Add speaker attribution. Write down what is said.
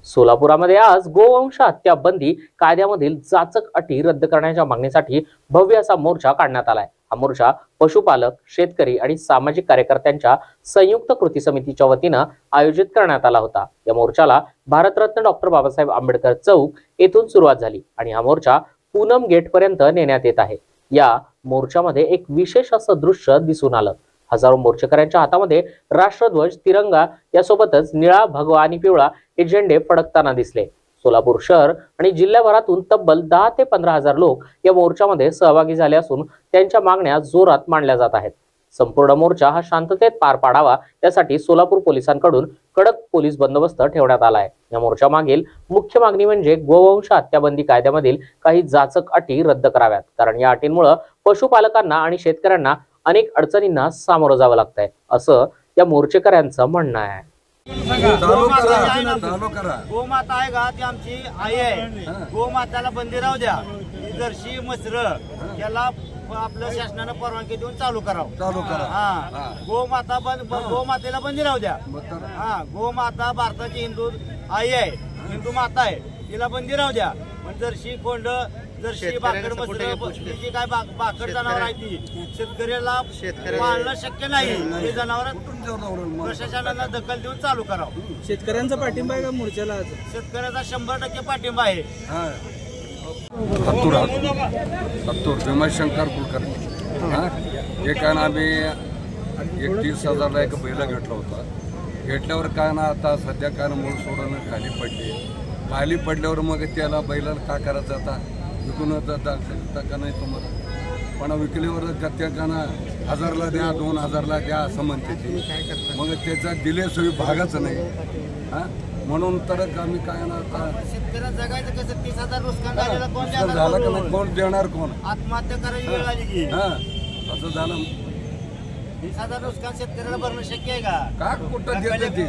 Speaker 1: सोलापुरामध्ये आज गोवंश हत्या बंदी कायद्यामधील जाचक अटी रद्द करण्याच्या मागणीसाठी भव्य असा मोर्चा काढण्यात आलाय। हा मोर्चा पशुपालक, शेतकरी आणि सामाजिक कार्यकर्त्यांच्या संयुक्त कृती समितीच्या वतीने आयोजित करण्यात आला होता। या मोर्चाला भारतरत्न डॉक्टर बाबासाहेब आंबेडकर चौक येथून सुरुवात झाली आणि हा मोर्चा पूनम गेट पर्यंत नेण्यात येत आहे। या मोर्चामध्ये एक विशेष असं दृश्य दिसून आलं। हजारो मोर्चेकऱ्यांच्या हातामध्ये राष्ट्रध्वज, तिरंगा यासोबतच निळा, भगवा आणि पिवळा हे झेंडे फडकताना दिसले। सोलापूर शहर आणि जिल्ह्याभरातून तब्बल 10 ते 15 हजार लोक या मोर्चामध्ये सहभागी झाले असून त्यांच्या मागण्या जोरात मांडल्या जात आहेत। संपूर्ण मोर्चा हा शांततेत पार पाडावा यासाठी सोलापूर पोलिसांकडून कडक पोलीस बंदोबस्त ठेवण्यात आला आहे। या मोर्चा मागील मुख्य मागणी म्हणजे गोवंश हत्याबंदी कायद्यामधील काही जाचक अटी रद्द कराव्यात, कारण या अटींमुळे पशुपालकांना आणि शेतकऱ्यांना अनेक अडचणींना सामोरं जावं लागतंय, असं या मोर्चेकऱ्यांचं म्हणणं आहे।
Speaker 2: गोमाता आहे का ती आमची आई आहे। गोमाताला बंदी राहू द्या। जर्सी मसर याला आपलं शासनाने परवानगी देऊन चालू करा। हा, गोमातेला बंदी राहू द्या। हा, गोमाता भारताची हिंदू आई आहे, हिंदू माता आहे, तिला बंदी राहू द्या। पण जर्सी कोंड, जर्सी बाकड मसर जी काय बाकड जनावर आहे ती शेतकऱ्याला पाळणं शक्य नाही। हे जनावर प्रशासनाला दखल देऊन चालू करावं।
Speaker 3: शेतकऱ्यांचा पाठिंबा आहे का मोर्चाला?
Speaker 2: शेतकऱ्याचा 100% पाठिंबा आहे।
Speaker 4: सत्तूर भीमाशंकर कुलकर्णी हे काय ना, आम्ही 31,000ला एक बैल घेतला होता। घेतल्यावर काय ना, आता सध्या काय ना मूळ सोडून खाली पडल्यावर मग त्याला बैलाला काय करायचं, आता विकून शकता का नाही तुम्हाला? पण विकल्यावर त्या का ना 1000ला द्या, 2000ला द्या असं म्हणते ती। मग त्याचा दिल्याशिवाय भागच नाही। हा, म्हणून तर आम्ही काय ना, आता
Speaker 2: शेतकऱ्याला जगायचं कसं? 30,000 नुकसान झालेला कोण
Speaker 4: झालं का नाही? कोण देणार? कोण
Speaker 2: आत्महत्या करायची वेळ आली की?
Speaker 4: हा, असं झालं।
Speaker 2: 30,000 नुकसान शेतकऱ्याला भरणं शक्य आहे का?
Speaker 4: कुठं देते ती?